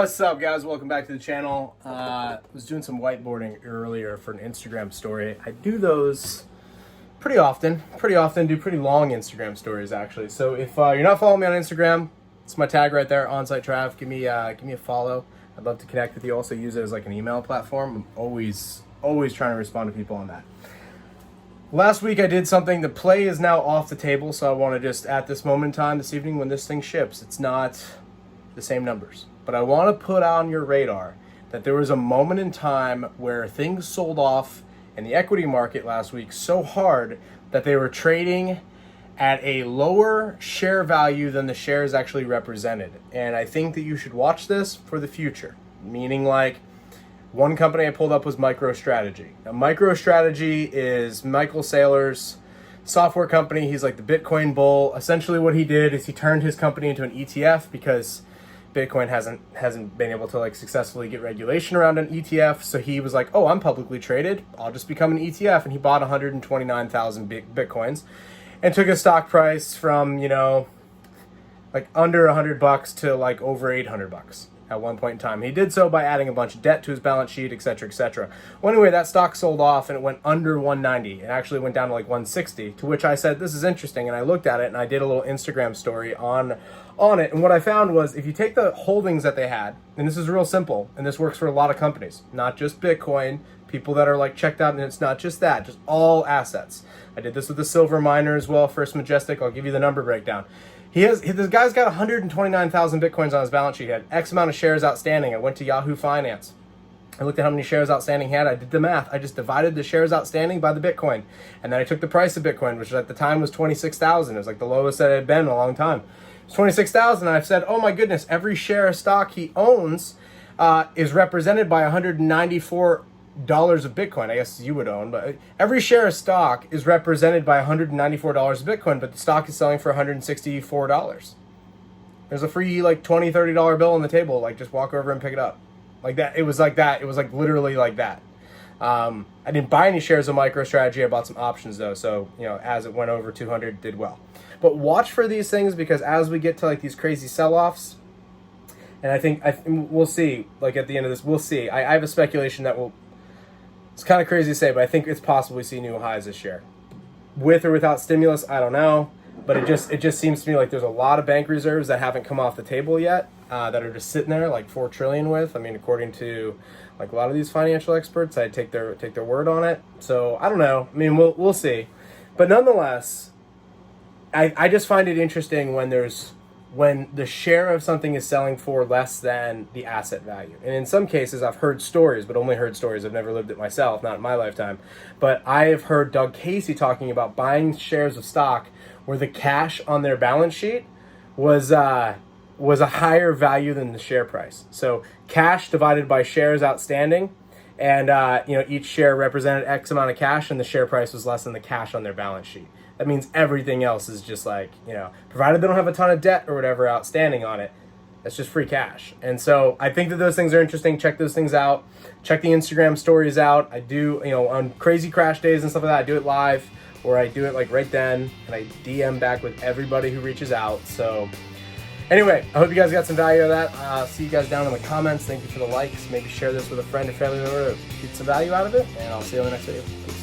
What's up, guys? Welcome back to the channel. Was doing some whiteboarding earlier for an Instagram story. I do those pretty often. Do pretty long Instagram stories, actually. So if you're not following me on Instagram, it's my tag right there, OnSiteTrav. Give me a follow. I'd love to connect with you. Also use it as like an email platform. I'm always trying to respond to people on that. Last week I did something. The play is now off the table, so I want to just, at this moment in time, this evening when this thing ships, it's not the same numbers. But I want to put on your radar that there was a moment in time where things sold off in the equity market last week so hard that they were trading at a lower share value than the shares actually represented. And I think that you should watch this for the future. Meaning, like, one company I pulled up was MicroStrategy. Now, MicroStrategy is Michael Saylor's software company. He's like the Bitcoin bull. Essentially what he did is he turned his company into an ETF because Bitcoin hasn't been able to like successfully get regulation around an ETF. So he was like, oh, I'm publicly traded, I'll just become an ETF. And he bought 129,000 Bitcoins and took his stock price from, like under $100 to like over $800 at one point in time. He did so by adding a bunch of debt to his balance sheet, etc., etc. Well, anyway, that stock sold off and it went under 190. It actually went down to like 160, to which I said, this is interesting. And I looked at it and I did a little Instagram story on it. And what I found was, if you take the holdings that they had, and this is real simple, and this works for a lot of companies, not just Bitcoin, people that are like checked out, and it's not just that, just all assets. I did this with the silver miner as well, First Majestic. I'll give you the number breakdown. This guy's got 129,000 Bitcoins on his balance sheet. He had X amount of shares outstanding. I went to Yahoo Finance. I looked at how many shares outstanding he had. I did the math. I just divided the shares outstanding by the Bitcoin. And then I took the price of Bitcoin, which at the time was 26,000. It was like the lowest that it had been in a long time. It's 26,000. And I've said, oh my goodness, every share of stock he owns is represented by $194 of Bitcoin. I guess you would own, but every share of stock is represented by $194 of Bitcoin, but the stock is selling for $164. There's a free like $20, $30 bill on the table. Like, just walk over and pick it up. Like that. It was like that. It was like literally like that. I didn't buy any shares of MicroStrategy. I bought some options though. So, as it went over 200, did well. But watch for these things, because as we get to like these crazy sell-offs, and I think we'll see, like at the end of this, we'll see. I have a speculation that it's kind of crazy to say, but I think it's possible we see new highs this year. With or without stimulus, I don't know. But it just seems to me like there's a lot of bank reserves that haven't come off the table yet, that are just sitting there, like $4 trillion with. I mean, according to like a lot of these financial experts, I'd take their word on it. So I don't know. I mean, we'll see. But nonetheless, I just find it interesting when the share of something is selling for less than the asset value. And in some cases, I've heard stories, but only heard stories. I've never lived it myself, not in my lifetime. But I have heard Doug Casey talking about buying shares of stock where the cash on their balance sheet was a higher value than the share price. So cash divided by shares outstanding, and each share represented X amount of cash, and the share price was less than the cash on their balance sheet. That means everything else is just like, provided they don't have a ton of debt or whatever outstanding on it, that's just free cash. And so I think that those things are interesting. Check those things out. Check the Instagram stories out. I do, on crazy crash days and stuff like that, I do it live, or I do it like right then, and I DM back with everybody who reaches out. So anyway, I hope you guys got some value out of that. See you guys down in the comments. Thank you for the likes. Maybe share this with a friend or family member to get some value out of it, and I'll see you on the next video. Peace.